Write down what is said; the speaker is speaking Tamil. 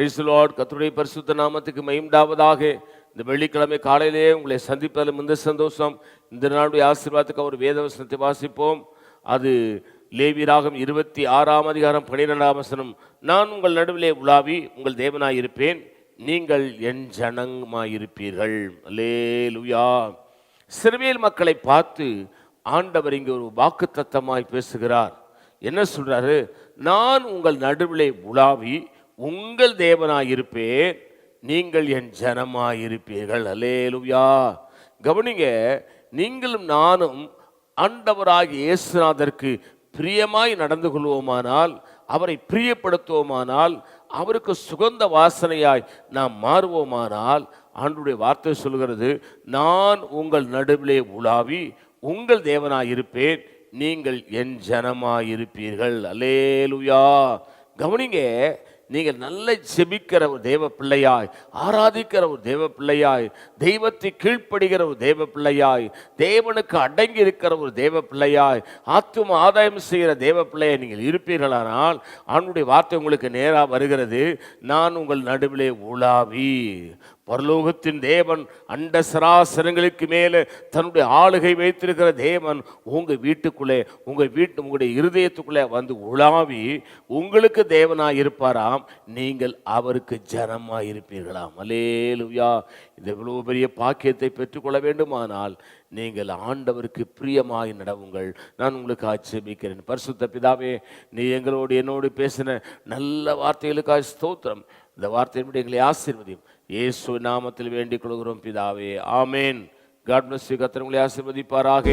Praise the Lord. கர்த்தருடைய பரிசுத்த நாமத்துக்கு மகிமையுண்டாவதாக. இந்த வெள்ளிக்கிழமை காலையிலே உங்களை சந்திப்பதில் மிகுந்த சந்தோஷம். இந்த நாளுடைய ஆசீர்வாதத்துக்கு ஒரு வேதவசனத்தை வாசிப்போம். அது லேவியராகமம் 26ஆம் அதிகாரம் 12ஆம் வசனம். நான் உங்கள் நடுவிலே உலாவி உங்கள் தேவனாயிருப்பேன், நீங்கள் என் ஜனமாயிருப்பீர்கள். அல்லேலூயா. இஸ்ரவேல் மக்களை பார்த்து ஆண்டவர் இங்கே ஒரு வாக்குத்தத்தமாய் பேசுகிறார். என்ன சொல்றாரு? நான் உங்கள் நடுவிலே உலாவி உங்கள் தேவனாயிருப்பேன், நீங்கள் என் ஜனமாயிருப்பீர்கள். அல்லேலூயா. கவனிங்க, நீங்களும் நானும் ஆண்டவராகிய இயேசுநாதருக்கு பிரியமாய் நடந்து கொள்வோமானால், அவரை பிரியப்படுத்துவோமானால், அவருக்கு சுகந்த வாசனையாய் நாம் மாறுவோமானால், ஆண்டவருடைய வார்த்தை சொல்கிறது, நான் உங்கள் நடுவிலே உலாவி உங்கள் தேவனாயிருப்பேன், நீங்கள் என் ஜனமாயிருப்பீர்கள். அல்லேலூயா. கவனிங்க, நீங்கள் நல்ல ஜெபிக்கிற ஒரு தேவ பிள்ளையாய், ஆராதிக்கிற ஒரு தேவ பிள்ளையாய், தெய்வத்தை கீழ்ப்படுகிற ஒரு தேவ பிள்ளையாய், தேவனுக்கு அடங்கி இருக்கிற ஒரு தேவ பிள்ளையாய், ஆத்தும ஆதாயம் செய்கிற தேவ பிள்ளையாய் நீங்கள் இருப்பீர்களானால், அவனுடைய வார்த்தை உங்களுக்கு நேராக வருகிறது. நான் உங்கள் நடுவிலே உலாவி. பரலோகத்தின் தேவன், அண்ட சராசரங்களுக்கு மேலே தன்னுடைய ஆளுகை வைத்திருக்கிற தேவன் உங்கள் வீட்டுக்குள்ளே, உங்களுடைய இருதயத்துக்குள்ளே வந்து உலாவி உங்களுக்கு தேவனாக இருப்பாராம், நீங்கள் அவருக்கு ஜனமாக இருப்பீர்களாம். அல்லேலூயா. இந்த இவ்வளவு பெரிய பாக்கியத்தை பெற்றுக்கொள்ள வேண்டுமானால் நீங்கள் ஆண்டவருக்கு பிரியமாய் நடவுங்கள். நான் உங்களுக்கு ஆட்சேபிக்கிறேன். பரிசுத்த பிதாவே, நீ என்னோடு பேசின நல்ல வார்த்தைகளுக்காக ஸ்தோத்திரம். இந்த வார்த்தையின்படி எங்களை ஆசீர்வதியும். இயேசு நாமத்தில் வேண்டிக் கொள்கிறோம் பிதாவே, ஆமேன். God bless you. கர்த்தர் உங்களை ஆசீர்வதிப்பாராக.